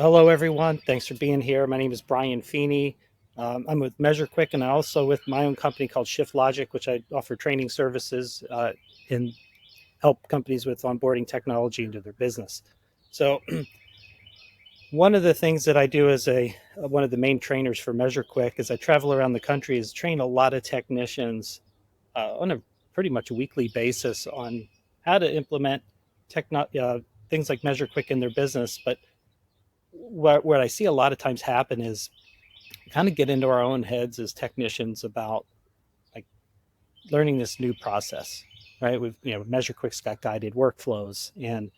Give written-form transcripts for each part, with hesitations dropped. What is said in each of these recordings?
Hello, everyone. Thanks for being here. My name is Brian Feeney. I'm with MeasureQuick, and I also with my own company called Shift Logic, which I offer training services and help companies with onboarding technology into their business. So, one of the things that I do as a one of the main trainers for MeasureQuick as I travel around the country is train a lot of technicians on a pretty much weekly basis on how to implement things like MeasureQuick in their business. But what I see a lot of times happen is kind of get into our own heads as technicians about like learning this new process, right? We've MeasureQuick's got guided workflows, and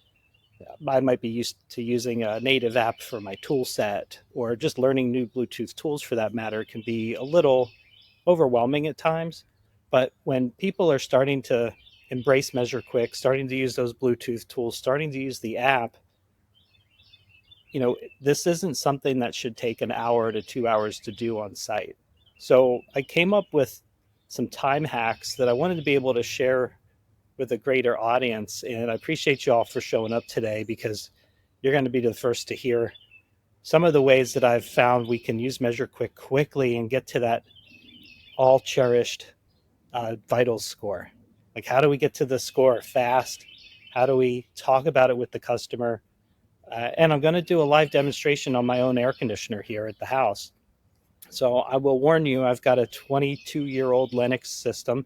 I might be used to using a native app for my tool set, or just learning new Bluetooth tools for that matter can be a little overwhelming at times. But when people are starting to embrace MeasureQuick, starting to use those Bluetooth tools, starting to use the app, this isn't something that should take an hour to 2 hours to do on site. So I came up with some time hacks that I wanted to be able to share with a greater audience. And I appreciate you all for showing up today because you're going to be the first to hear some of the ways that I've found we can use MeasureQuick quickly and get to that all cherished vital score. Like, how do we get to the score fast? How do we talk about it with the customer? And I'm going to do a live demonstration on my own air conditioner here at the house. So I will warn you, I've got a 22-year-old Linux system,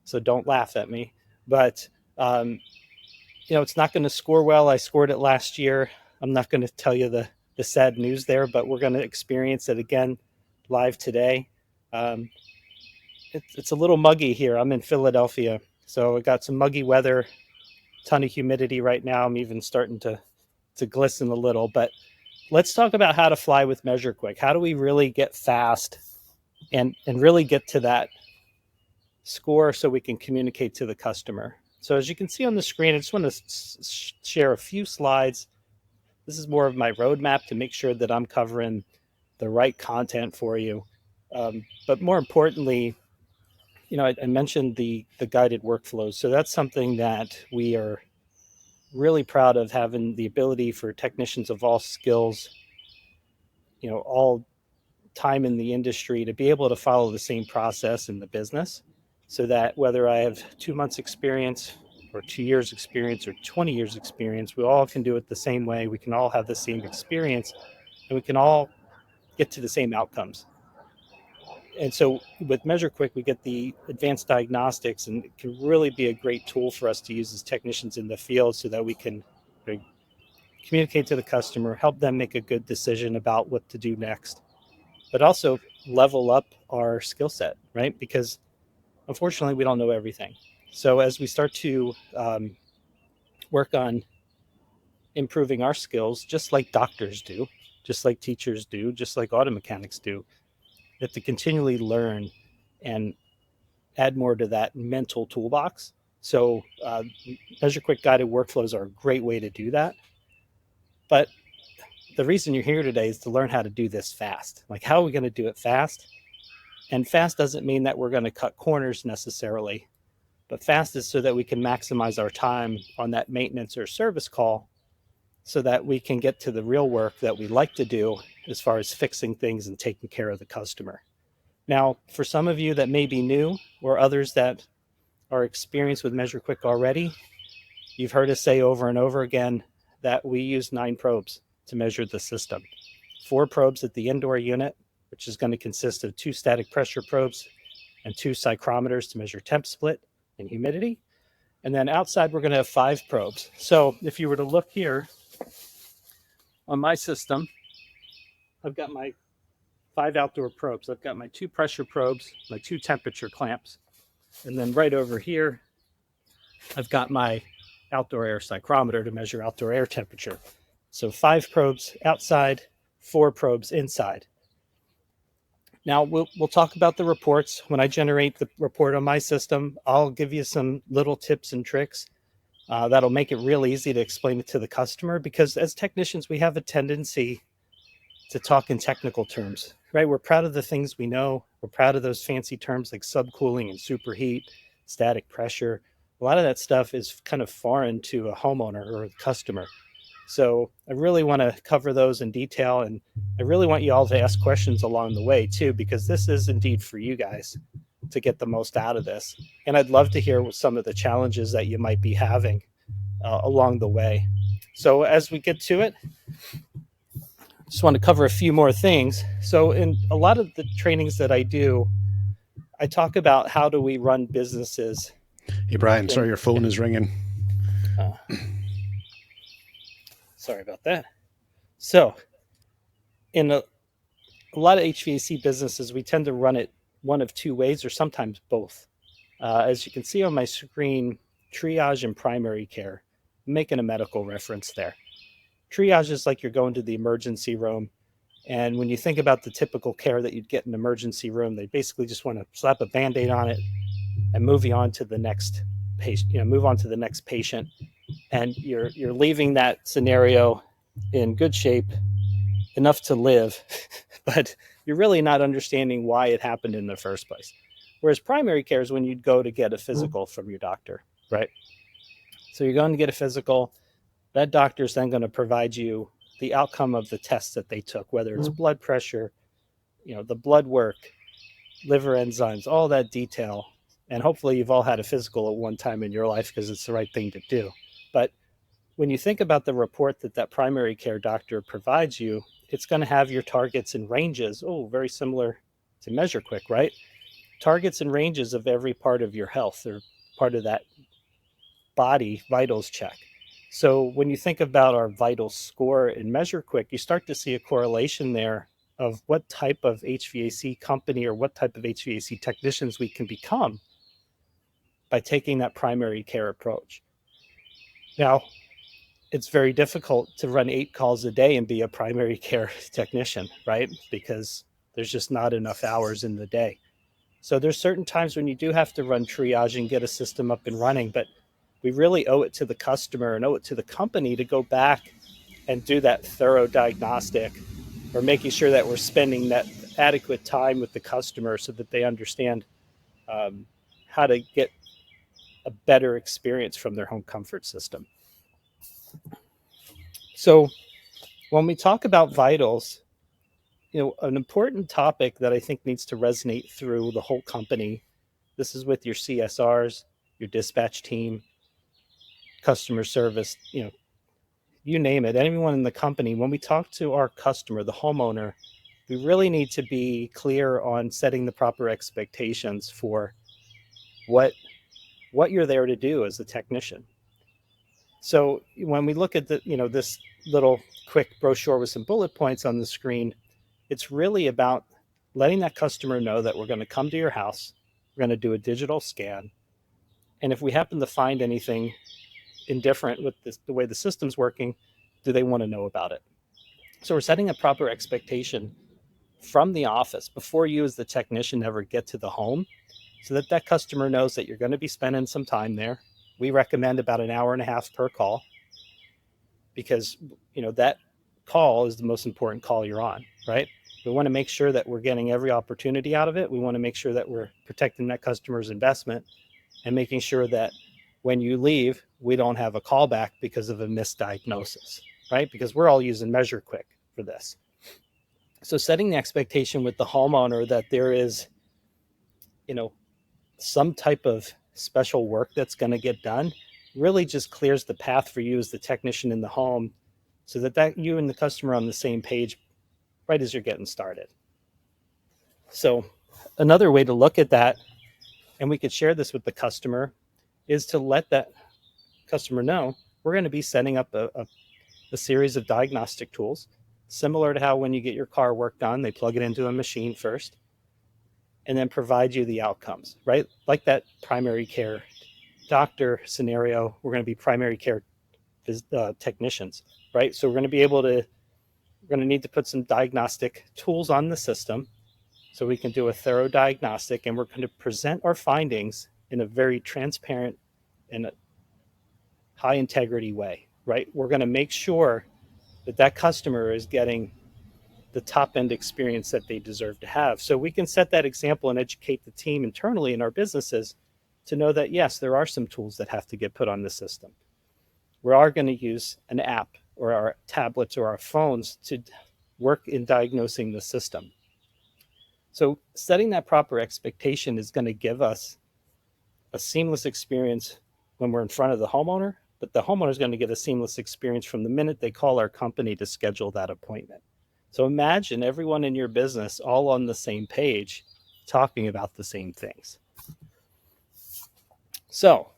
so don't laugh at me. But it's not going to score well. I scored it last year. I'm not going to tell you the sad news there, but we're going to experience it again live today. It's a little muggy here. I'm in Philadelphia, so we got some muggy weather, ton of humidity right now. I'm even starting to glisten a little, but let's talk about how to fly with MeasureQuick. How do we really get fast and really get to that score so we can communicate to the customer? So as you can see on the screen, I just want to share a few slides. This is more of my roadmap to make sure that I'm covering the right content for you. But more importantly, I mentioned the guided workflows. So that's something that we are really proud of, having the ability for technicians of all skills, all time in the industry, to be able to follow the same process in the business, so that whether I have 2 months experience or 2 years experience or 20 years experience, we all can do it the same way. We can all have the same experience, and we can all get to the same outcomes. And so with MeasureQuick, we get the advanced diagnostics, and it can really be a great tool for us to use as technicians in the field so that we can communicate to the customer, help them make a good decision about what to do next, but also level up our skill set, right? Because unfortunately, we don't know everything. So as we start to work on improving our skills, just like doctors do, just like teachers do, just like auto mechanics do, we have to continually learn and add more to that mental toolbox. So MeasureQuick guided workflows are a great way to do that. But the reason you're here today is to learn how to do this fast. Like, how are we going to do it fast? And fast doesn't mean that we're going to cut corners necessarily, but fast is so that we can maximize our time on that maintenance or service call so that we can get to the real work that we like to do as far as fixing things and taking care of the customer. Now, for some of you that may be new, or others that are experienced with MeasureQuick already, you've heard us say over and over again that we use 9 probes to measure the system. 4 probes at the indoor unit, which is going to consist of 2 static pressure probes and 2 psychrometers to measure temp split and humidity. And then outside, we're going to have 5 probes. So if you were to look here on my system, I've got my 5 outdoor probes. I've got my 2 pressure probes, my 2 temperature clamps, and then right over here, I've got my outdoor air psychrometer to measure outdoor air temperature. So 5 probes outside, 4 probes inside. Now we'll talk about the reports. When I generate the report on my system, I'll give you some little tips and tricks that'll make it real easy to explain it to the customer, because as technicians, we have a tendency to talk in technical terms, right? We're proud of the things we know. We're proud of those fancy terms like subcooling and superheat, static pressure. A lot of that stuff is kind of foreign to a homeowner or a customer. So I really want to cover those in detail, and I really want you all to ask questions along the way too, because this is indeed for you guys to get the most out of this. And I'd love to hear some of the challenges that you might be having along the way. So as we get to it, just want to cover a few more things. So in a lot of the trainings that I do, I talk about how do we run businesses. Hey, Brian, sorry, your phone is ringing. Uh, sorry about that. So in a lot of HVAC businesses, we tend to run it one of two ways or sometimes both. As you can see on my screen, triage and primary care. I'm making a medical reference there. Triage is like you're going to the emergency room. And when you think about the typical care that you'd get in an emergency room, they basically just want to slap a Band-Aid on it and move you on to the next patient, move on to the next patient. And you're leaving that scenario in good shape, enough to live, but you're really not understanding why it happened in the first place. Whereas primary care is when you'd go to get a physical from your doctor, right? So you're going to get a physical. That doctor is then going to provide you the outcome of the tests that they took, whether it's blood pressure, the blood work, liver enzymes, all that detail. And hopefully you've all had a physical at one time in your life because it's the right thing to do. But when you think about the report that primary care doctor provides you, it's going to have your targets and ranges. Oh, very similar to MeasureQuick, right? Targets and ranges of every part of your health or part of that body vitals check. So when you think about our vital score in MeasureQuick, you start to see a correlation there of what type of HVAC company or what type of HVAC technicians we can become by taking that primary care approach. Now, it's very difficult to run 8 calls a day and be a primary care technician, right? Because there's just not enough hours in the day. So there's certain times when you do have to run triage and get a system up and running, but we really owe it to the customer and owe it to the company to go back and do that thorough diagnostic, or making sure that we're spending that adequate time with the customer so that they understand how to get a better experience from their home comfort system. So when we talk about vitals, an important topic that I think needs to resonate through the whole company, this is with your CSRs, your dispatch team, customer service, you name it, anyone in the company. When we talk to our customer, the homeowner, we really need to be clear on setting the proper expectations for what you're there to do as a technician. So when we look at this little quick brochure with some bullet points on the screen, it's really about letting that customer know that we're going to come to your house, we're going to do a digital scan, and if we happen to find anything indifferent with the way the system's working, do they want to know about it? So we're setting a proper expectation from the office before you as the technician ever get to the home, so that customer knows that you're going to be spending some time there. We recommend about an hour and a half per call, because that call is the most important call you're on, right? We want to make sure that we're getting every opportunity out of it. We want to make sure that we're protecting that customer's investment and making sure that when you leave, we don't have a callback because of a misdiagnosis, right? Because we're all using MeasureQuick for this. So setting the expectation with the homeowner that there is, some type of special work that's going to get done really just clears the path for you as the technician in the home, so that you and the customer are on the same page right as you're getting started. So another way to look at that, and we could share this with the customer, is to let that customer know we're going to be setting up a series of diagnostic tools, similar to how when you get your car work done, they plug it into a machine first and then provide you the outcomes, right? Like that primary care doctor scenario, we're going to be primary care technicians, right? So we're going to need to put some diagnostic tools on the system so we can do a thorough diagnostic, and we're going to present our findings in a very transparent and high integrity way, right? We're going to make sure that customer is getting the top end experience that they deserve to have. So we can set that example and educate the team internally in our businesses to know that, yes, there are some tools that have to get put on the system. We are going to use an app or our tablets or our phones to work in diagnosing the system. So setting that proper expectation is going to give us a seamless experience when we're in front of the homeowner, but the homeowner is going to get a seamless experience from the minute they call our company to schedule that appointment. So imagine everyone in your business all on the same page talking about the same things. So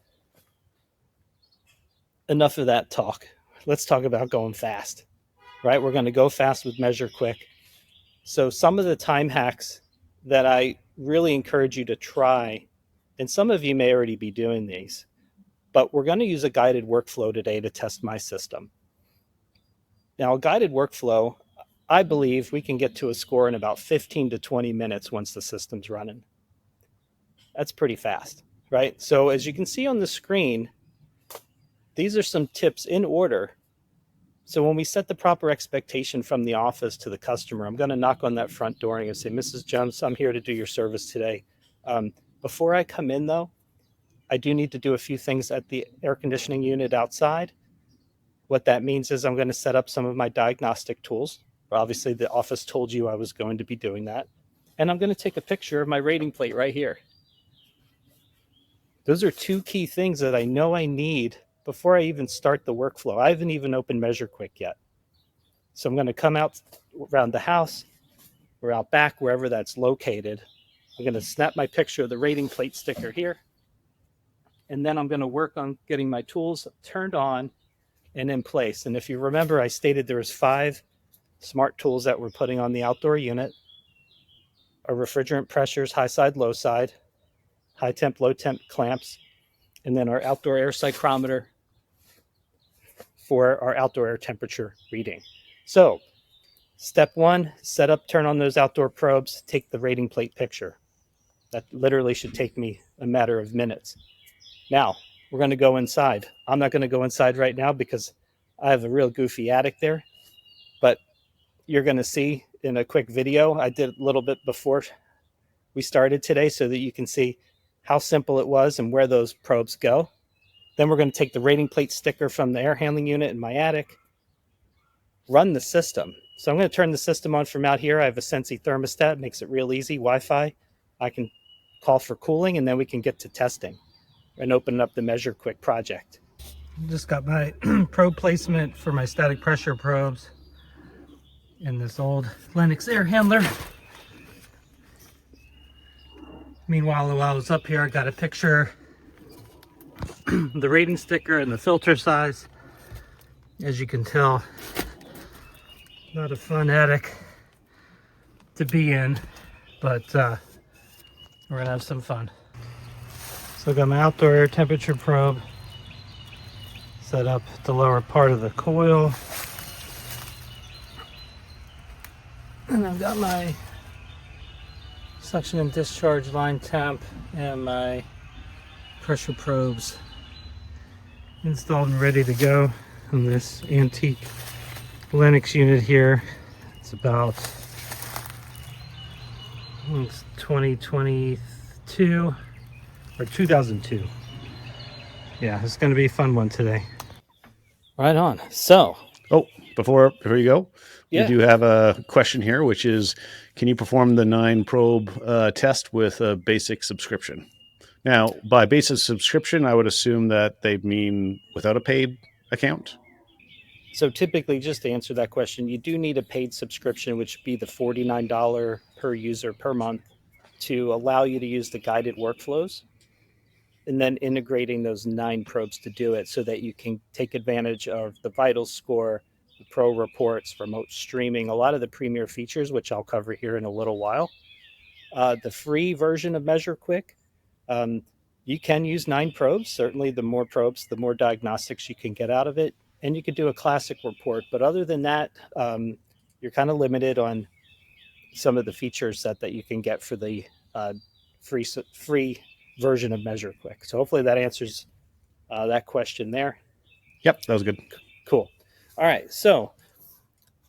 enough of that talk. Let's talk about going fast, right? We're going to go fast with MeasureQuick. So some of the time hacks that I really encourage you to try, and some of you may already be doing these, but we're going to use a guided workflow today to test my system. Now, a guided workflow, I believe we can get to a score in about 15 to 20 minutes once the system's running. That's pretty fast, right? So as you can see on the screen, these are some tips in order. So when we set the proper expectation from the office to the customer, I'm going to knock on that front door and say, Mrs. Jones, I'm here to do your service today. Before I come in, though, I do need to do a few things at the air conditioning unit outside. What that means is I'm going to set up some of my diagnostic tools. Obviously, the office told you I was going to be doing that. And I'm going to take a picture of my rating plate right here. Those are two key things that I know I need before I even start the workflow. I haven't even opened MeasureQuick yet. So I'm going to come out around the house or out back, wherever that's located. I'm going to snap my picture of the rating plate sticker here. And then I'm going to work on getting my tools turned on and in place. And if you remember, I stated there was 5 smart tools that we're putting on the outdoor unit. Our refrigerant pressures, high side, low side, high temp, low temp clamps, and then our outdoor air psychrometer for our outdoor air temperature reading. So step 1, set up, turn on those outdoor probes, take the rating plate picture. That literally should take me a matter of minutes. Now, we're going to go inside. I'm not going to go inside right now because I have a real goofy attic there, but you're going to see in a quick video I did a little bit before we started today so that you can see how simple it was and where those probes go. Then we're going to take the rating plate sticker from the air handling unit in my attic, run the system. So I'm going to turn the system on from out here. I have a Sensi thermostat, makes it real easy, Wi-Fi. I can call for cooling, and then we can get to testing and open up the MeasureQuick project. Just got my probe placement for my static pressure probes in this old Lennox air handler. Meanwhile, while I was up here, I got a picture the rating sticker and the filter size. As you can tell, not a fun attic to be in, but we're gonna have some fun. So I got my outdoor air temperature probe set up at the lower part of the coil. And I've got my suction and discharge line temp and my pressure probes installed and ready to go on this antique Lennox unit here. It's about 2022 or 2002. Yeah, it's going to be a fun one today. Right on. So, before you go, yeah, we do have a question here, which is, can you perform the 9 probe test with a basic subscription? Now, by basic subscription, I would assume that they mean without a paid account. So typically, just to answer that question, you do need a paid subscription, which would be the $49 per user per month to allow you to use the guided workflows, and then integrating those 9 probes to do it so that you can take advantage of the vital score, the pro reports, remote streaming, a lot of the premier features, which I'll cover here in a little while. The free version of MeasureQuick, you can use 9 probes. Certainly, the more probes, the more diagnostics you can get out of it. And you could do a classic report. But other than that, you're kind of limited on some of the features that you can get for the free version of MeasureQuick. So hopefully that answers that question there. Yep, that was good. Cool. All right. So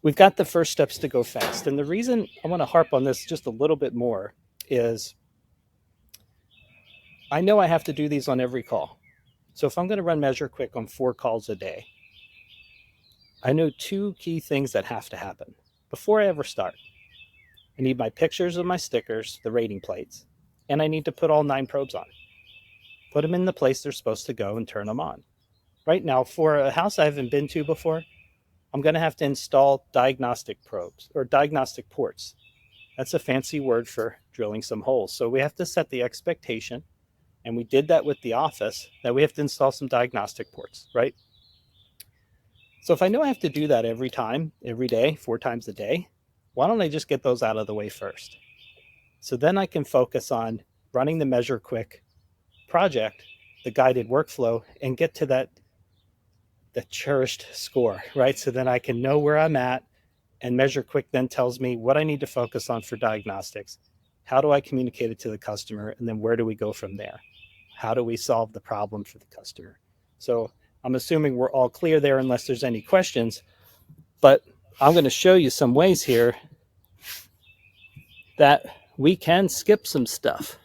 we've got the first steps to go fast. And the reason I want to harp on this just a little bit more is I know I have to do these on every call. So if I'm going to run MeasureQuick on 4 calls a day, I know two key things that have to happen before I ever start. I need my pictures of my stickers, the rating plates, and I need to put all 9 probes on. Put them in the place they're supposed to go and turn them on. Right now, for a house I haven't been to before, I'm going to have to install diagnostic probes or diagnostic ports. That's a fancy word for drilling some holes. So we have to set the expectation, and we did that with the office, that we have to install some diagnostic ports, right? So if I know I have to do that every time, every day, 4 times a day, why don't I just get those out of the way first? So then I can focus on running the MeasureQuick project, the guided workflow, and get to the cherished score, right? So then I can know where I'm at, and MeasureQuick then tells me what I need to focus on for diagnostics. How do I communicate it to the customer? And then where do we go from there? How do we solve the problem for the customer? So I'm assuming we're all clear there unless there's any questions, but I'm going to show you some ways here that we can skip some stuff.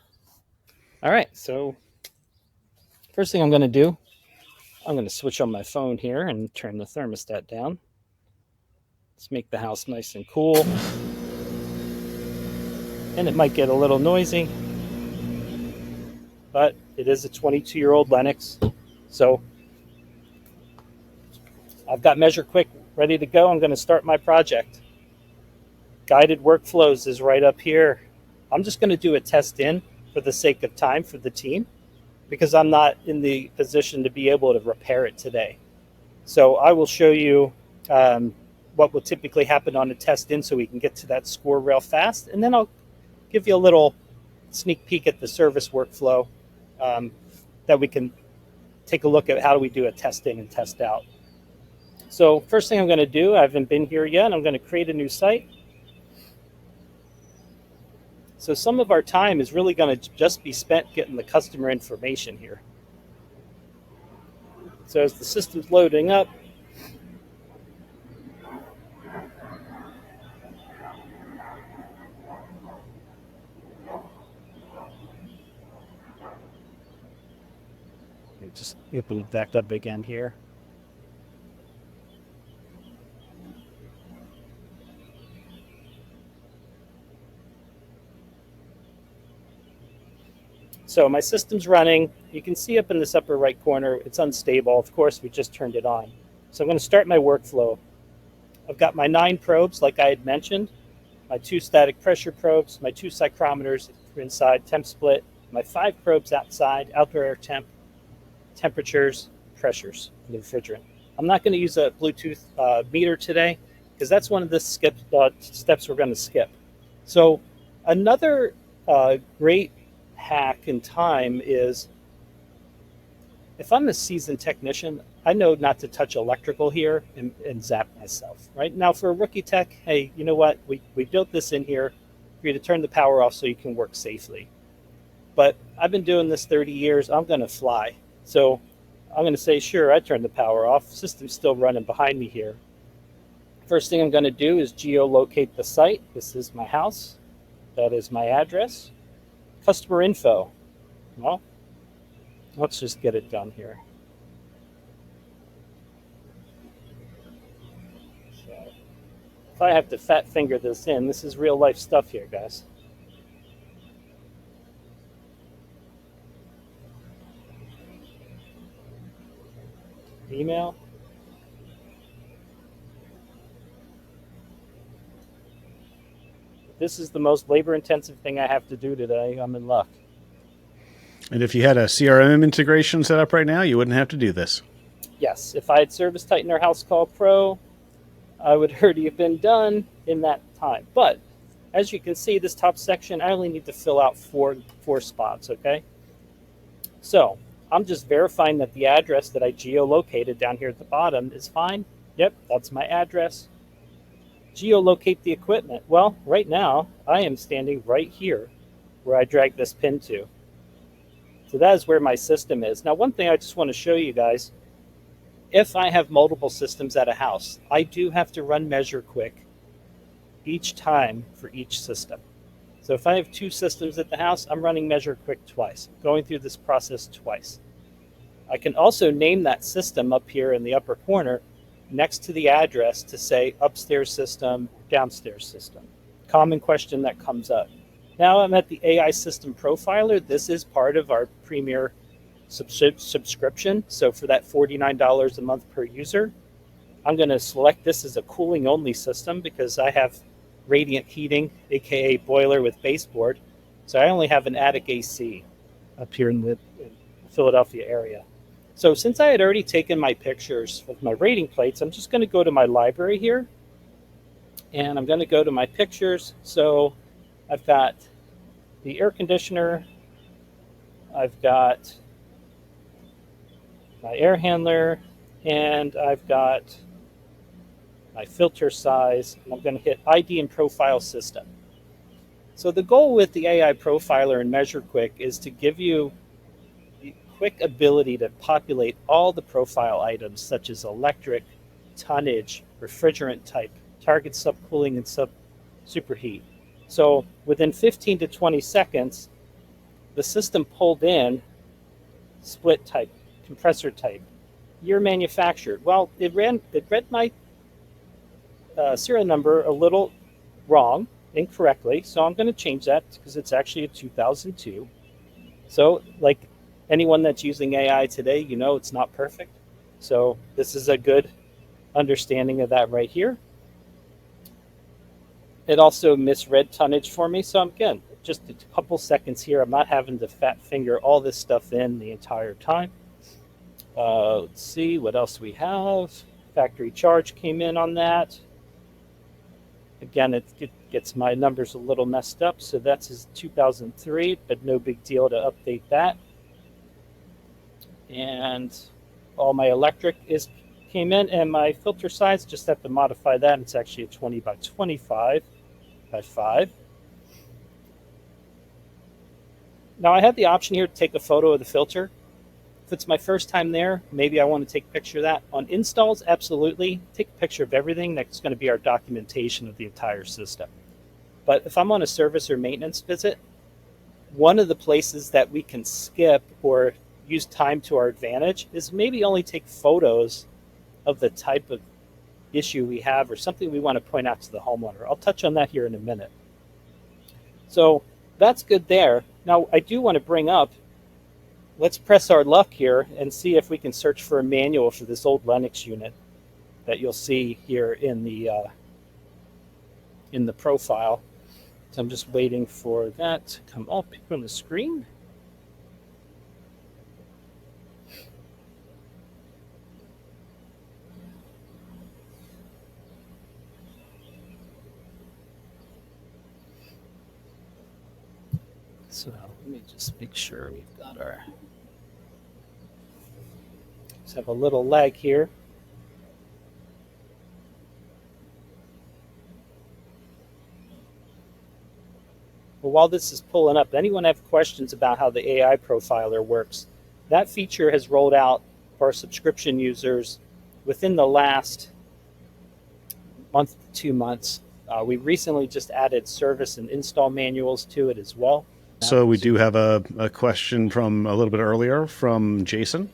All right, so first thing I'm going to do, I'm going to switch on my phone here and turn the thermostat down. Let's make the house nice and cool. And it might get a little noisy, but it is a 22-year-old Lennox. So I've got MeasureQuick ready to go. I'm going to start my project. Guided workflows is right up here. I'm just going to do a test in for the sake of time for the team, because I'm not in the position to be able to repair it today. So I will show you what will typically happen on a test in so we can get to that score real fast. And then I'll give you a little sneak peek at the service workflow that we can take a look at how do we do a test in and test out. So first thing I'm going to do, I haven't been here yet, I'm going to create a new site. So some of our time is really going to just be spent getting the customer information here. So as the system's loading up, just get it backed up again here. So my system's running. You can see up in this upper right corner, it's unstable. Of course, we just turned it on. So I'm going to start my workflow. I've got my 9 probes, like I had mentioned, my 2 static pressure probes, my 2 psychrometers inside, temp split, my 5 probes outside, outdoor air temp, temperatures, pressures, and refrigerant. I'm not going to use a Bluetooth meter today because that's one of the steps we're going to skip. So another great hack in time is, if I'm a seasoned technician, I know not to touch electrical here and zap myself. Right now, for a rookie tech, hey, you know what? We built this in here for you to turn the power off so you can work safely. But I've been doing this 30 years. I'm going to fly. So I'm going to say, sure, I turned the power off. System's still running behind me here. First thing I'm going to do is geolocate the site. This is my house. That is my address. Customer info. Well, let's just get it done here. So if I have to fat finger this in, this is real life stuff here, guys. Email. This is the most labor-intensive thing I have to do today. I'm in luck. And if you had a CRM integration set up right now, you wouldn't have to do this. Yes, if I had Service Titan or House Call Pro, I would already have been done in that time. But as you can see, this top section, I only need to fill out four spots, okay? So I'm just verifying that the address that I geolocated down here at the bottom is fine. Yep, that's my address. Geolocate the equipment. Well, right now, I am standing right here where I dragged this pin to. So that is where my system is. Now, one thing I just want to show you guys, if I have multiple systems at a house, I do have to run MeasureQuick each time for each system. So if I have 2 systems at the house, I'm running MeasureQuick twice, going through this process twice. I can also name that system up here in the upper corner next to the address to say upstairs system, downstairs system. Common question that comes up. Now I'm at the AI system profiler. This is part of our premier subscription. So for that $49 a month per user, I'm going to select this as a cooling only system because I have radiant heating, aka boiler with baseboard. So I only have an attic AC up here in the Philadelphia area. So since I had already taken my pictures with my rating plates, I'm just going to go to my library here and I'm going to go to my pictures. So I've got the air conditioner, I've got my air handler, and I've got my filter size, and I'm going to hit ID and profile system. So the goal with the AI profiler and MeasureQuick is to give you the quick ability to populate all the profile items such as electric, tonnage, refrigerant type, target subcooling, and superheat. So within 15 to 20 seconds, the system pulled in split type, compressor type, year manufactured. Well, it read my serial number a little wrong, incorrectly, so I'm going to change that because it's actually a 2002. So like anyone that's using AI today, you know it's not perfect. So this is a good understanding of that right here. It also misread tonnage for me, so again, just a couple seconds here. I'm not having to fat finger all this stuff in the entire time. Let's see what else we have. Factory charge came in on that. Again, it gets my numbers a little messed up, so that's his 2003, but no big deal to update that. And all my electric came in, and my filter size, just have to modify that. It's actually a 20 by 25 by 5. Now I have the option here to take a photo of the filter. If it's my first time there, maybe I want to take a picture of that. On installs, absolutely. Take a picture of everything. That's going to be our documentation of the entire system. But if I'm on a service or maintenance visit, one of the places that we can skip or use time to our advantage is maybe only take photos of the type of issue we have or something we want to point out to the homeowner. I'll touch on that here in a minute. So that's good there. Now I do want to bring up, let's press our luck here and see if we can search for a manual for this old Lennox unit that you'll see here in the profile. So I'm just waiting for that to come up on the screen. So let me just make sure we've got our... Just have a little lag here. Well, while this is pulling up, anyone have questions about how the AI profiler works? That feature has rolled out for our subscription users within the last month to 2 months. We recently just added service and install manuals to it as well. So we do have a question from a little bit earlier from Jason,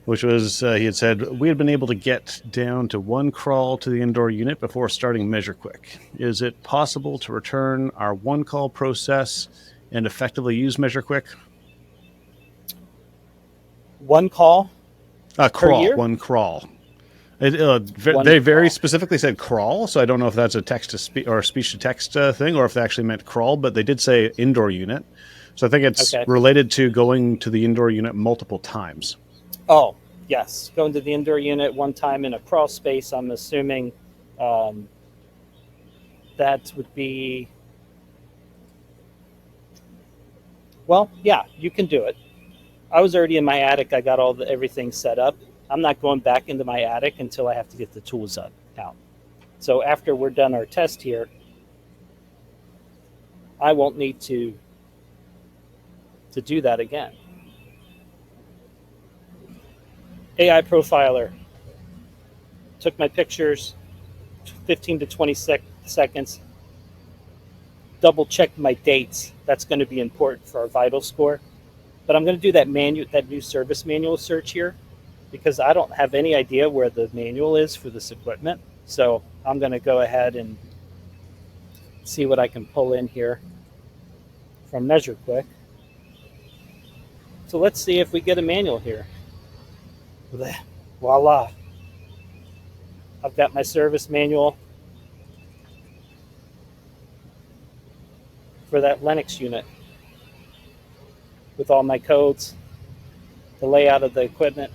which was, he had said, we had been able to get down to one crawl to the indoor unit before starting MeasureQuick. Is it possible to return our one call process and effectively use MeasureQuick? One call per year? One crawl. They very specifically said crawl, so I don't know if that's a text to speech or speech to text thing, or if they actually meant crawl. But they did say indoor unit, so I think it's related to going to the indoor unit multiple times. Oh yes, going to the indoor unit one time in a crawl space. I'm assuming that would be. Well, yeah, you can do it. I was already in my attic. I got everything set up. I'm not going back into my attic until I have to get the tools out. So after we're done our test here, I won't need to do that again. AI profiler. Took my pictures, 15 to 20 seconds. Double checked my dates. That's going to be important for our vital score. But I'm going to do that new service manual search here. because I don't have any idea where the manual is for this equipment. So I'm going to go ahead and see what I can pull in here from MeasureQuick. So let's see if we get a manual here. Voila. I've got my service manual for that Linux unit with all my codes, the layout of the equipment.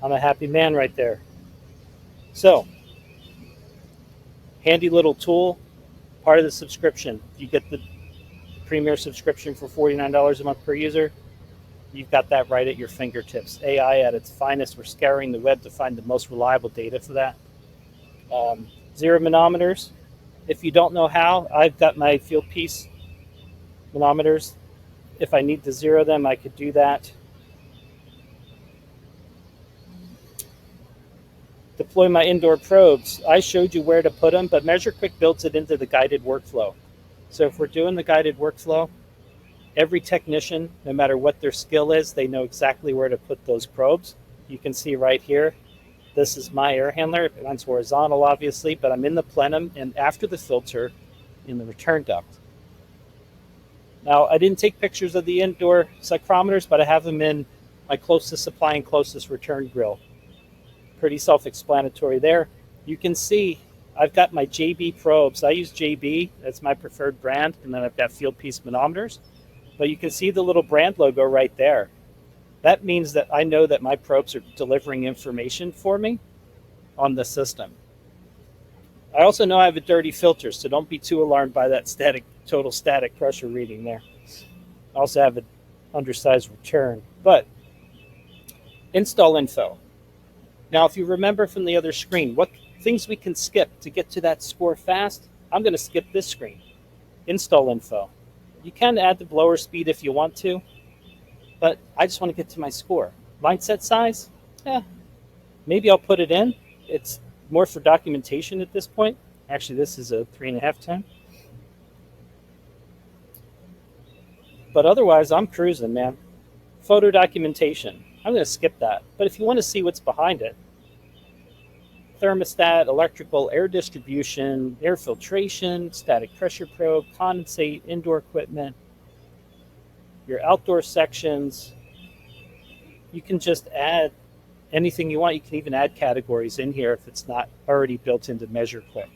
I'm a happy man right there. So, handy little tool, part of the subscription. You get the Premier subscription for $49 a month per user. You've got that right at your fingertips. AI at its finest. We're scouring the web to find the most reliable data for that. Zero manometers. If you don't know how, I've got my field piece manometers. If I need to zero them, I could do that. Deploy my indoor probes. I showed you where to put them, but MeasureQuick builds it into the guided workflow. So if we're doing the guided workflow, every technician, no matter what their skill is, they know exactly where to put those probes. You can see right here, this is my air handler. It runs horizontal, obviously, but I'm in the plenum and after the filter in the return duct. Now, I didn't take pictures of the indoor psychrometers, but I have them in my closest supply and closest return grill. Pretty self-explanatory there. You can see I've got my JB probes. I use JB, that's my preferred brand, and then I've got field piece manometers. But you can see the little brand logo right there. That means that I know that my probes are delivering information for me on the system. I also know I have a dirty filter, so don't be too alarmed by that total static pressure reading there. I also have an undersized return. But install info. Now, if you remember from the other screen, what things we can skip to get to that score fast, I'm going to skip this screen. Install info. You can add the blower speed if you want to, but I just want to get to my score. Line set size? Maybe I'll put it in. It's more for documentation at this point. Actually, this is a 3.5 10. But otherwise, I'm cruising, man. Photo documentation. I'm going to skip that. But if you want to see what's behind it, thermostat, electrical, air distribution, air filtration, static pressure probe, condensate, indoor equipment, your outdoor sections, you can just add anything you want. You can even add categories in here if it's not already built into MeasureQuick.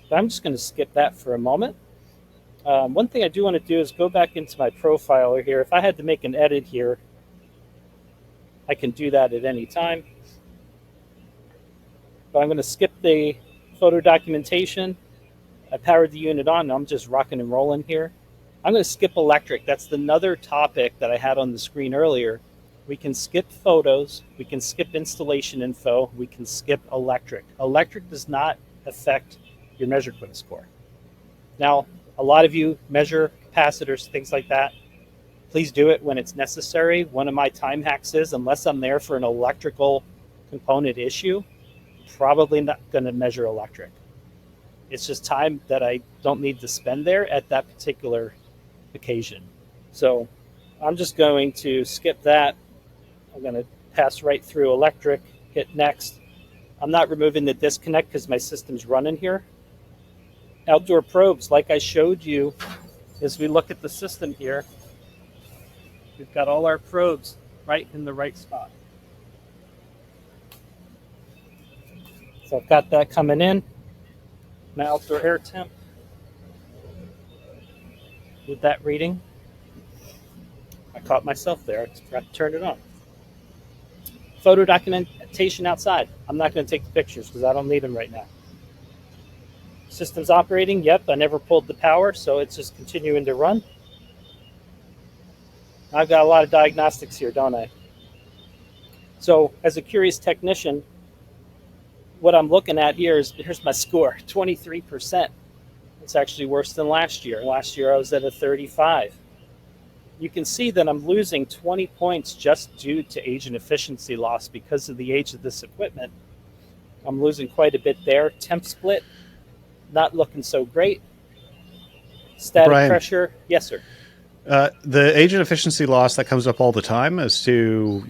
But I'm just going to skip that for a moment. One thing I do want to do is go back into my profiler here. If I had to make an edit here, I can do that at any time. But I'm going to skip the photo documentation. I powered the unit on. I'm just rocking and rolling here. I'm going to skip electric. That's another topic that I had on the screen earlier. We can skip photos. We can skip installation info. We can skip electric. Electric does not affect your MeasureQuick score. Now, a lot of you measure capacitors, things like that. Please do it when it's necessary. One of my time hacks is, unless I'm there for an electrical component issue, probably not going to measure electric. It's just time that I don't need to spend there at that particular occasion. So I'm just going to skip that. I'm going to pass right through electric, hit next. I'm not removing the disconnect because my system's running here. Outdoor probes, like I showed you, as we look at the system here, we've got all our probes right in the right spot. So I've got that coming in. My outdoor air temp with that reading. I caught myself there. I forgot to turn it on. Photo documentation outside. I'm not going to take the pictures because I don't need them right now. System's operating. Yep, I never pulled the power, so it's just continuing to run. I've got a lot of diagnostics here, don't I? So as a curious technician, what I'm looking at here is, here's my score, 23%. It's actually worse than last year. Last year I was at a 35. You can see that I'm losing 20 points just due to age and efficiency loss because of the age of this equipment. I'm losing quite a bit there. Temp split, not looking so great. Static Brian, pressure, yes, sir. The agent efficiency loss that comes up all the time as to,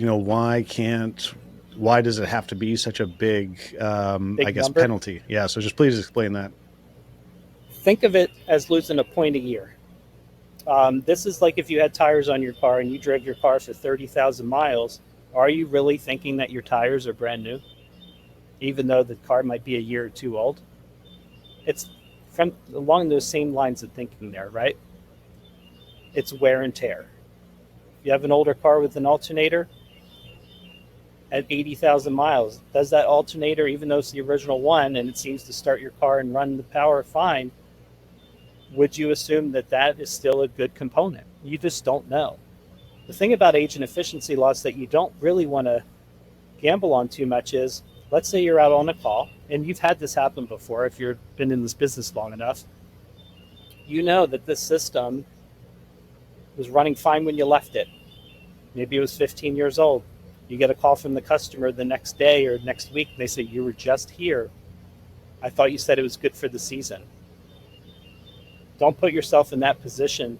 why does it have to be such a big, I Big guess, number. penalty? Yeah. So just please explain that. Think of it as losing a point a year. This is like if you had tires on your car and you drove your car for 30,000 miles. Are you really thinking that your tires are brand new, even though the car might be a year or two old? It's from along those same lines of thinking there, right? It's wear and tear. If you have an older car with an alternator at 80,000 miles, does that alternator, even though it's the original one and it seems to start your car and run the power fine, would you assume that that is still a good component? You just don't know. The thing about agent efficiency loss that you don't really want to gamble on too much is, let's say you're out on a call, and you've had this happen before if you've been in this business long enough. You know that this system was running fine when you left it. Maybe it was 15 years old. You get a call from the customer the next day or next week. They say, you were just here. I thought you said it was good for the season. Don't put yourself in that position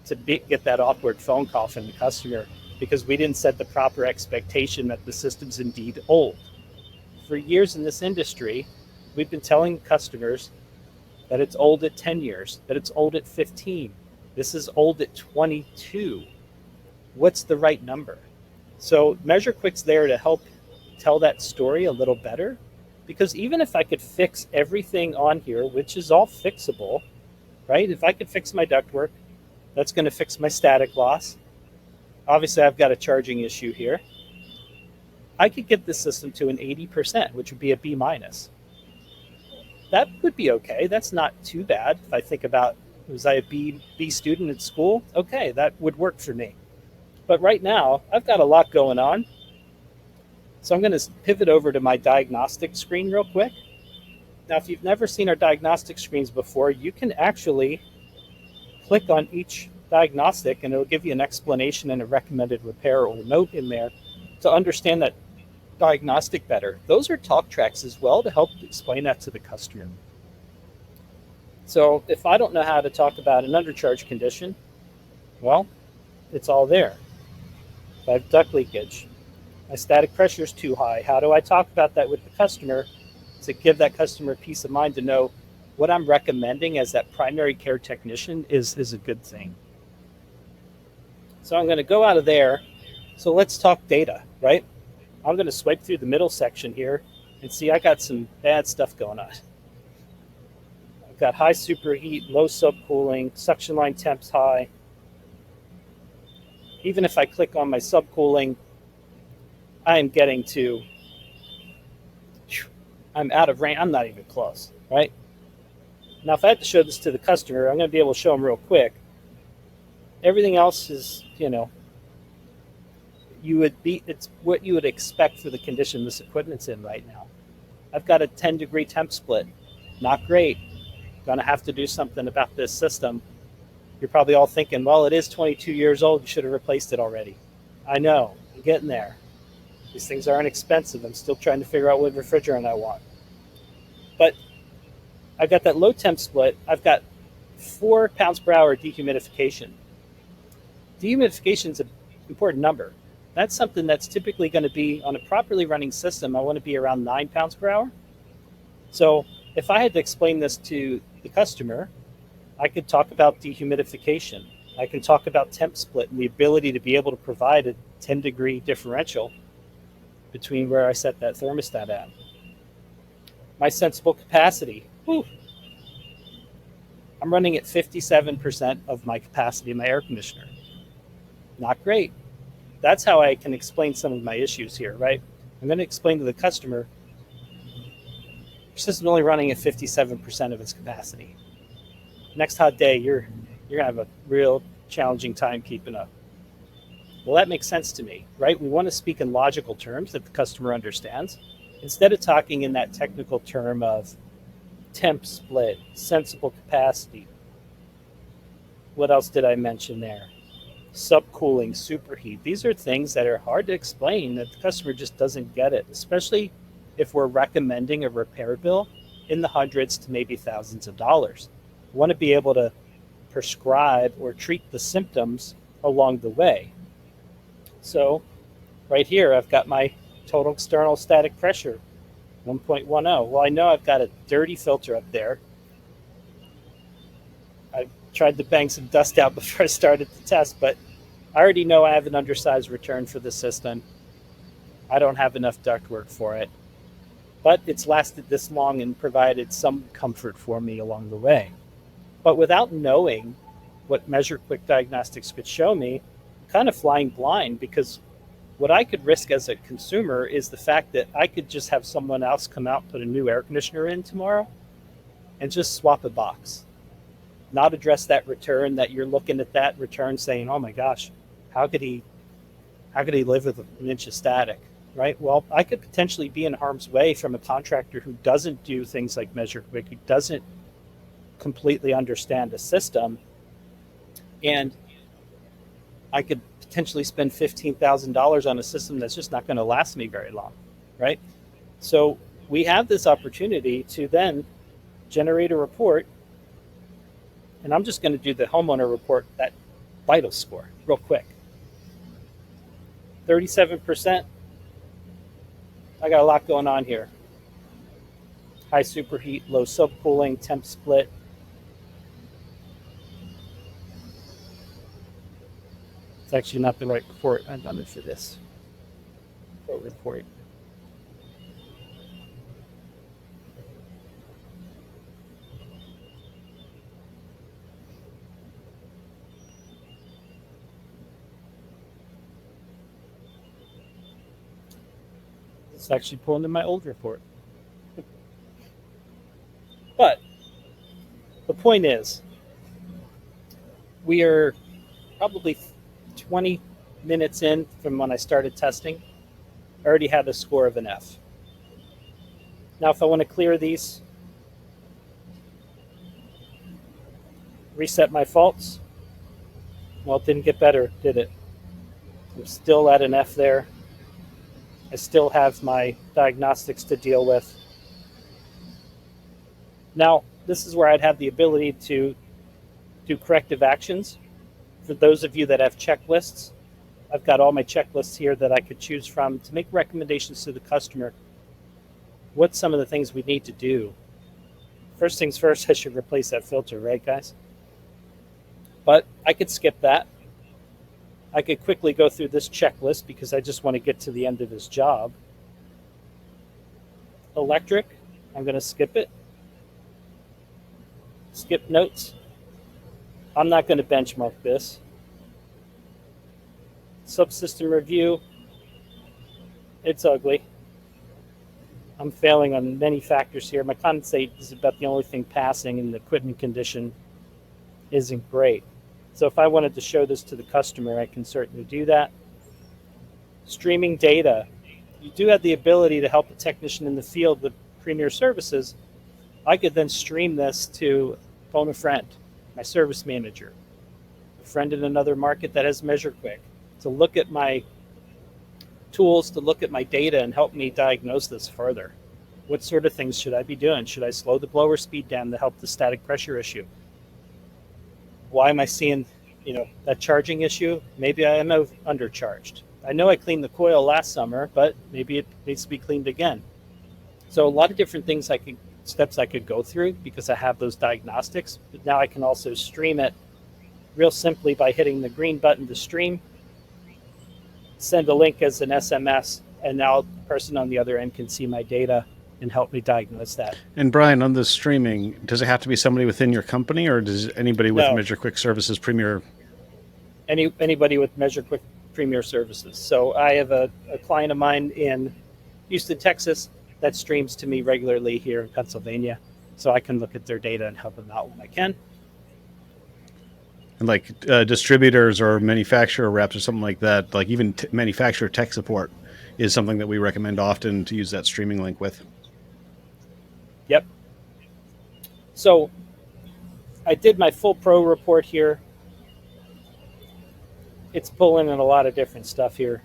to get that awkward phone call from the customer because we didn't set the proper expectation that the system's indeed old. For years in this industry, we've been telling customers that it's old at 10 years, that it's old at 15. This is old at 22. What's the right number? So MeasureQuick's there to help tell that story a little better, because even if I could fix everything on here, which is all fixable, right? If I could fix my ductwork, that's going to fix my static loss. Obviously, I've got a charging issue here. I could get this system to an 80%, which would be a B minus. That would be okay. That's not too bad. If I think about, was I a B student at school? Okay, that would work for me. But right now, I've got a lot going on. So I'm going to pivot over to my diagnostic screen real quick. Now, if you've never seen our diagnostic screens before, you can actually click on each diagnostic and it'll give you an explanation and a recommended repair or note in there to understand that diagnostic better. Those are talk tracks as well to help explain that to the customer. So if I don't know how to talk about an undercharge condition, well, it's all there. If I have duct leakage, my static pressure is too high, how do I talk about that with the customer to give that customer peace of mind to know what I'm recommending as that primary care technician is a good thing. So I'm going to go out of there. So let's talk data, right? I'm going to swipe through the middle section here and see I got some bad stuff going on. I've got high superheat, low subcooling, suction line temps high. Even if I click on my subcooling, I am getting to, I'm out of range. I'm not even close, right? Now, if I had to show this to the customer, I'm going to be able to show them real quick. Everything else is, it's what you would expect for the condition this equipment's in right now. I've got a 10-degree temp split. Not great. Going to have to do something about this system. You're probably all thinking, well, it is 22 years old. You should have replaced it already. I know. I'm getting there. These things aren't expensive. I'm still trying to figure out what refrigerant I want. But I've got that low temp split. I've got 4 pounds per hour dehumidification. Dehumidification is an important number. That's something that's typically going to be on a properly running system. I want to be around 9 pounds per hour. So if I had to explain this to the customer, I could talk about dehumidification. I can talk about temp split and the ability to be able to provide a 10-degree differential between where I set that thermostat at. My sensible capacity. Whew. I'm running at 57% of my capacity in my air conditioner. Not great. That's how I can explain some of my issues here, right? I'm going to explain to the customer, your system's only running at 57% of its capacity. Next hot day, you're going to have a real challenging time keeping up. Well, that makes sense to me, right? We want to speak in logical terms that the customer understands, instead of talking in that technical term of temp split, sensible capacity. What else did I mention there? Subcooling, superheat. These are things that are hard to explain that the customer just doesn't get it, especially if we're recommending a repair bill in the hundreds to maybe thousands of dollars. We want to be able to prescribe or treat the symptoms along the way. So right here, I've got my total external static pressure, 1.10. Well, I know I've got a dirty filter up there. I tried to bang some dust out before I started the test, but I already know I have an undersized return for the system. I don't have enough ductwork for it, but it's lasted this long and provided some comfort for me along the way. But without knowing what MeasureQuick Diagnostics could show me, I'm kind of flying blind, because what I could risk as a consumer is the fact that I could just have someone else come out and put a new air conditioner in tomorrow and just swap a box, not address that return, that you're looking at that return saying, oh my gosh, how could he live with an inch of static, right? Well, I could potentially be in harm's way from a contractor who doesn't do things like MeasureQuick, who doesn't completely understand the system, and I could potentially spend $15,000 on a system that's just not going to last me very long, right? So we have this opportunity to then generate a report, and I'm just going to do the homeowner report, that vital score, real quick. 37%. I got a lot going on here. High superheat, low subcooling, temp split. It's actually not the right report. I've done it for this report. It's actually pulling in my old report. But the point is, we are probably 20 minutes in from when I started testing. I already had a score of an F. Now, if I want to clear these, reset my faults, well, it didn't get better, did it? I'm still at an F there. I still have my diagnostics to deal with. Now, this is where I'd have the ability to do corrective actions. For those of you that have checklists, I've got all my checklists here that I could choose from to make recommendations to the customer. What's some of the things we need to do? First things first, I should replace that filter, right, guys? But I could skip that. I could quickly go through this checklist because I just want to get to the end of his job. Electric, I'm going to skip it. Skip notes. I'm not going to benchmark this. Subsystem review. It's ugly. I'm failing on many factors here. My condensate is about the only thing passing, and the equipment condition isn't great. So if I wanted to show this to the customer, I can certainly do that. Streaming data. You do have the ability to help a technician in the field with Premier Services. I could then stream this to phone a friend, my service manager, a friend in another market that has MeasureQuick, to look at my tools, to look at my data and help me diagnose this further. What sort of things should I be doing? Should I slow the blower speed down to help the static pressure issue? Why am I seeing, that charging issue? Maybe I am undercharged. I know I cleaned the coil last summer, but maybe it needs to be cleaned again. So a lot of different things steps I could go through because I have those diagnostics. But now I can also stream it real simply by hitting the green button to stream, send a link as an SMS, and now the person on the other end can see my data and help me diagnose that. And Brian, on the streaming, does it have to be somebody within your company, or does anybody with MeasureQuick Services Premier? Anybody with MeasureQuick Premier Services. So I have a client of mine in Houston, Texas, that streams to me regularly here in Pennsylvania, so I can look at their data and help them out when I can. And like distributors or manufacturer reps or something like that, like even manufacturer tech support is something that we recommend often to use that streaming link with. Yep. So I did my full pro report here. It's pulling in a lot of different stuff here.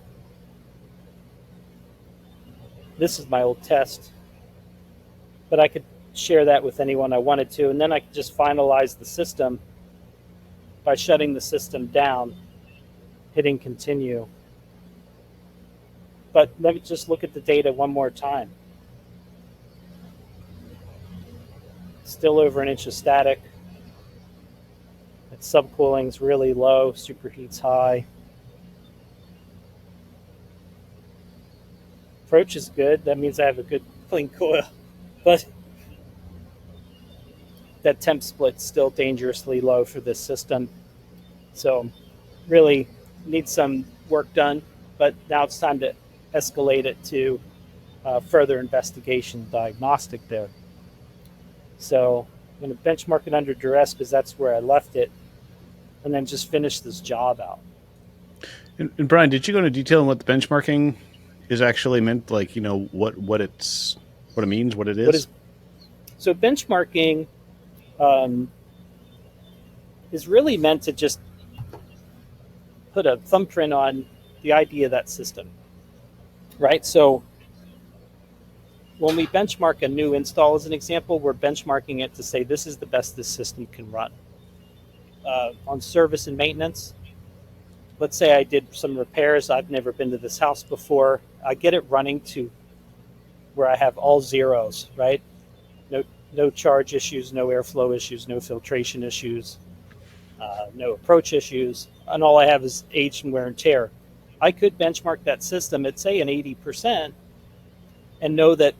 This is my old test, but I could share that with anyone I wanted to, and then I could just finalize the system by shutting the system down, hitting continue. But let me just look at the data one more time. Still over an inch of static. Its subcooling's really low, superheat's high. Approach is good. That means I have a good clean coil. But that temp split's still dangerously low for this system. So really needs some work done, but now it's time to escalate it to further investigation diagnostic there. So I'm going to benchmark it under duress because that's where I left it, and then just finish this job out. And Brian, did you go into detail on what the benchmarking is actually meant? Like, you know, what it means, what it is? So benchmarking is really meant to just put a thumbprint on the idea of that system, right? So when we benchmark a new install, as an example, we're benchmarking it to say this is the best this system can run. On service and maintenance, let's say I did some repairs. I've never been to this house before. I get it running to where I have all zeros, right? No charge issues, no airflow issues, no filtration issues, no approach issues, and all I have is age and wear and tear. I could benchmark that system at, say, an 80% and know that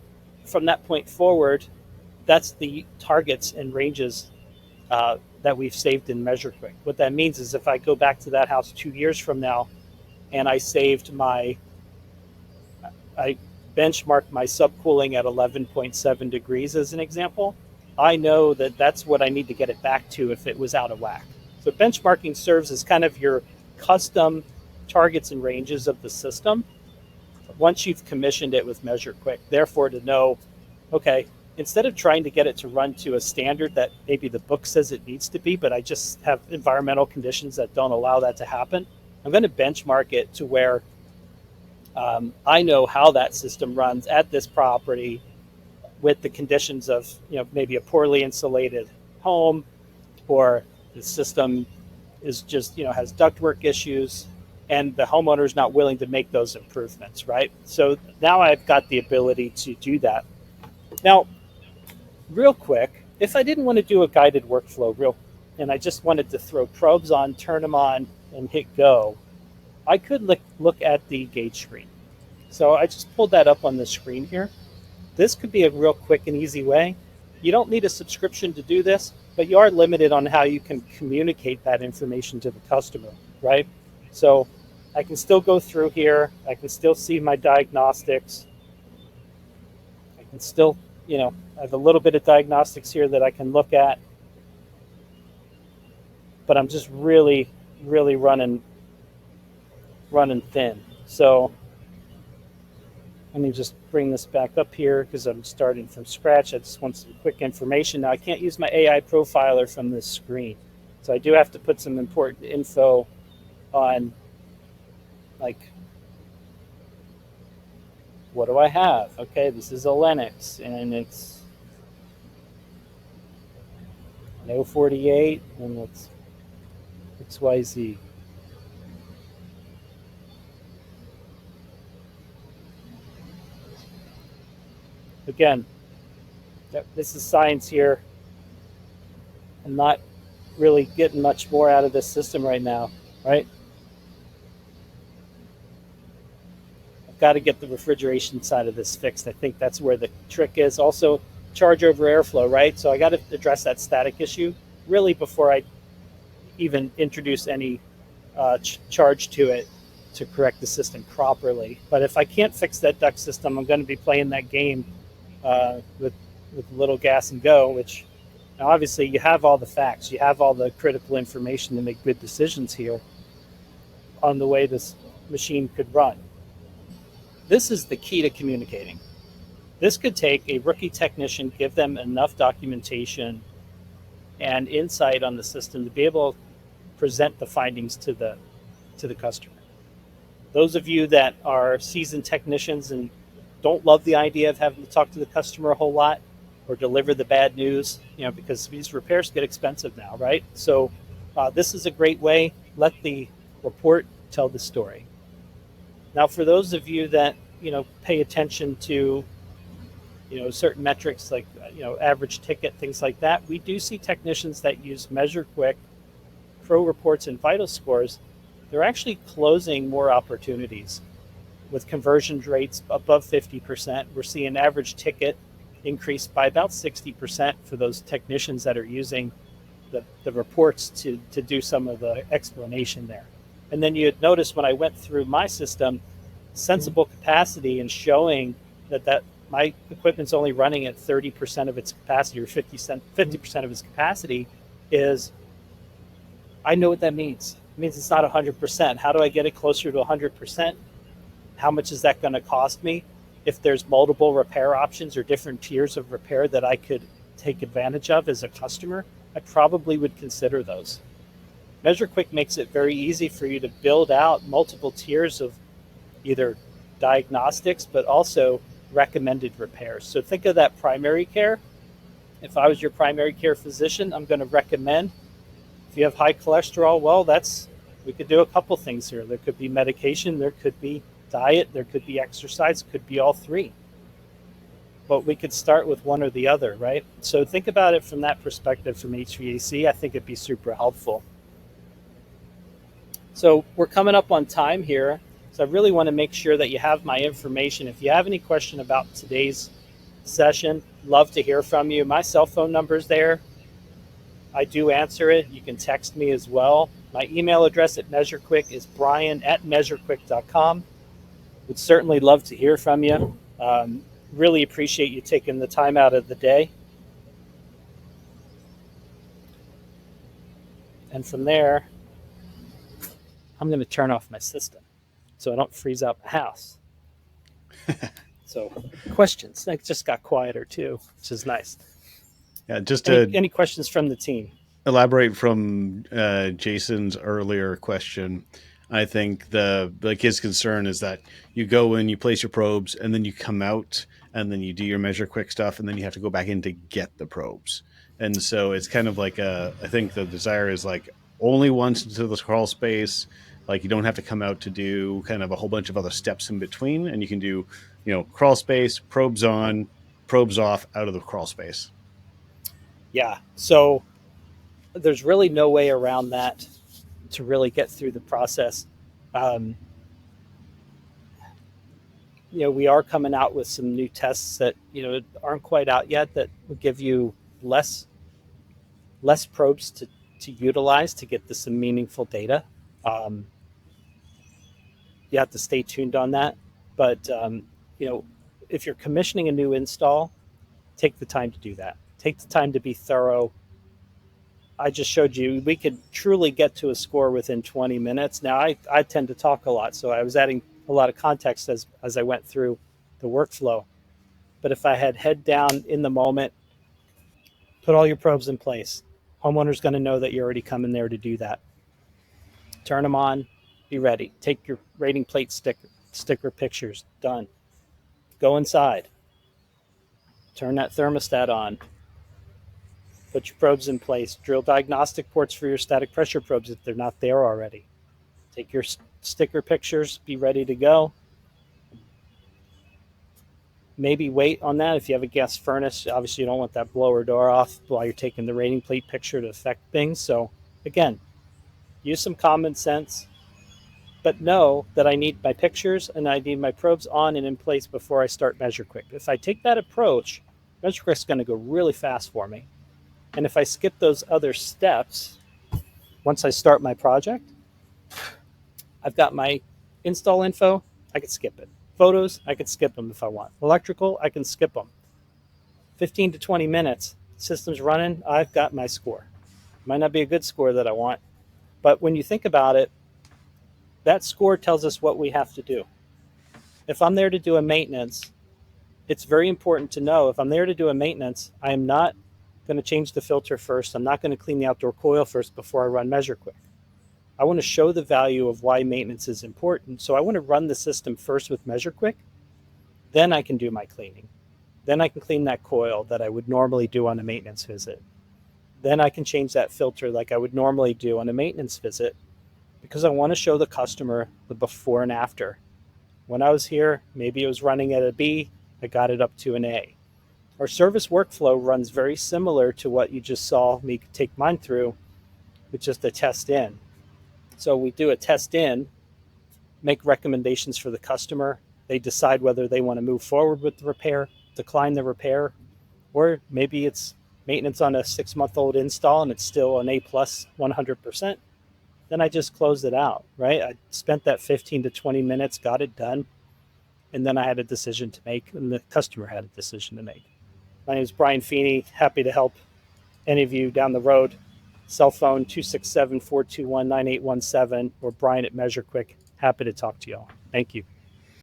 from that point forward, that's the targets and ranges that we've saved in MeasureQuick. What that means is if I go back to that house 2 years from now and I benchmarked my subcooling at 11.7 degrees as an example, I know that that's what I need to get it back to if it was out of whack. So benchmarking serves as kind of your custom targets and ranges of the system once you've commissioned it with MeasureQuick. Therefore, to know, okay, instead of trying to get it to run to a standard that maybe the book says it needs to be, but I just have environmental conditions that don't allow that to happen, I'm going to benchmark it to where I know how that system runs at this property with the conditions of, maybe a poorly insulated home, or the system is just, has ductwork issues, and the homeowner is not willing to make those improvements, right? So now I've got the ability to do that. Now, real quick, if I didn't want to do a guided workflow and I just wanted to throw probes on, turn them on, and hit go, I could look at the gauge screen. So I just pulled that up on the screen here. This could be a real quick and easy way. You don't need a subscription to do this, but you are limited on how you can communicate that information to the customer, right? So I can still go through here. I can still see my diagnostics. I can still, I have a little bit of diagnostics here that I can look at, but I'm just really, really running thin. So let me just bring this back up here because I'm starting from scratch. I just want some quick information. Now I can't use my AI profiler from this screen. So I do have to put some important info on, like, what do I have? Okay, this is a Lennox and it's an 048 and it's XYZ. Again, this is science here. I'm not really getting much more out of this system right now, right? I've got to get the refrigeration side of this fixed. I think that's where the trick is. Also, charge over airflow, right? So I got to address that static issue really before I even introduce any charge to it to correct the system properly. But if I can't fix that duct system, I'm going to be playing that game with a little gas and go, which now obviously you have all the facts, you have all the critical information to make good decisions here on the way this machine could run. This is the key to communicating. This could take a rookie technician, give them enough documentation and insight on the system to be able to present the findings to the customer. Those of you that are seasoned technicians and don't love the idea of having to talk to the customer a whole lot or deliver the bad news, because these repairs get expensive now, right? So This is a great way. Let the report tell the story. Now, for those of you that pay attention to certain metrics like average ticket, things like that, we do see technicians that use MeasureQuick, Pro Reports, and Vital Scores. They're actually closing more opportunities with conversion rates above 50%. We're seeing average ticket increase by about 60% for those technicians that are using the reports to do some of the explanation there. And then you'd notice when I went through my system, sensible capacity and showing that my equipment's only running at 30% of its capacity or 50% of its capacity is, I know what that means. It means it's not 100%. How do I get it closer to 100%? How much is that going to cost me? If there's multiple repair options or different tiers of repair that I could take advantage of as a customer, I probably would consider those. MeasureQuick makes it very easy for you to build out multiple tiers of either diagnostics, but also recommended repairs. So think of that primary care. If I was your primary care physician, I'm going to recommend, if you have high cholesterol, well, we could do a couple things here. There could be medication, there could be diet, there could be exercise, could be all three. But we could start with one or the other, right? So think about it from that perspective from HVAC. I think it'd be super helpful. So we're coming up on time here. So I really want to make sure that you have my information. If you have any question about today's session, love to hear from you. My cell phone number is there. I do answer it. You can text me as well. My email address at MeasureQuick is brian@measurequick.com. Would certainly love to hear from you. Really appreciate you taking the time out of the day. And from there, I'm going to turn off my system so I don't freeze out my house. So questions. It just got quieter too, which is nice. Yeah, just any questions from the team? Elaborate from Jason's earlier question. I think his concern is that you go in, you place your probes, and then you come out, and then you do your MeasureQuick stuff, and then you have to go back in to get the probes. And so it's kind of like I think the desire is like only once into the crawl space. Like you don't have to come out to do kind of a whole bunch of other steps in between, and you can do crawl space, probes on, probes off, out of the crawl space. Yeah. So there's really no way around that to really get through the process. We are coming out with some new tests that aren't quite out yet that will give you less probes to utilize to get some meaningful data. You have to stay tuned on that, but if you're commissioning a new install, take the time to do that. Take the time to be thorough. I just showed you we could truly get to a score within 20 minutes. Now, I tend to talk a lot, so I was adding a lot of context as I went through the workflow. But if I had head down in the moment, put all your probes in place, homeowner's going to know that you're already coming there to do that. Turn them on, be ready. Take your rating plate sticker pictures, done. Go inside. Turn that thermostat on. Put your probes in place. Drill diagnostic ports for your static pressure probes if they're not there already. Take your sticker pictures, be ready to go. Maybe wait on that. If you have a gas furnace, obviously you don't want that blower door off while you're taking the rating plate picture to affect things. So again, use some common sense, but know that I need my pictures and I need my probes on and in place before I start MeasureQuick. If I take that approach, MeasureQuick's going to go really fast for me. And if I skip those other steps, once I start my project, I've got my install info, I can skip it. Photos, I can skip them if I want. Electrical, I can skip them. 15 to 20 minutes, system's running, I've got my score. Might not be a good score that I want, but when you think about it, that score tells us what we have to do. If I'm there to do a maintenance, it's very important to know if I'm there to do a maintenance, I am not going to change the filter first. I'm not going to clean the outdoor coil first before I run MeasureQuick. I want to show the value of why maintenance is important. So I want to run the system first with MeasureQuick. Then I can do my cleaning. Then I can clean that coil that I would normally do on a maintenance visit. then I can change that filter like I would normally do on a maintenance visit, because I want to show the customer the before and after. When I was here, maybe it was running at a B, I got it up to an A. Our service workflow runs very similar to what you just saw me take mine through, with just a test in. So we do a test in, make recommendations for the customer. They decide whether they want to move forward with the repair, decline the repair, or maybe it's maintenance on a 6-month-old install and it's still an A plus 100%. Then I just closed it out, right? I spent that 15 to 20 minutes, got it done, and then I had a decision to make, and the customer had a decision to make. My name is Brian Feeney. Happy to help any of you down the road. Cell phone 267-421-9817 or Brian at MeasureQuick. Happy to talk to y'all. Thank you.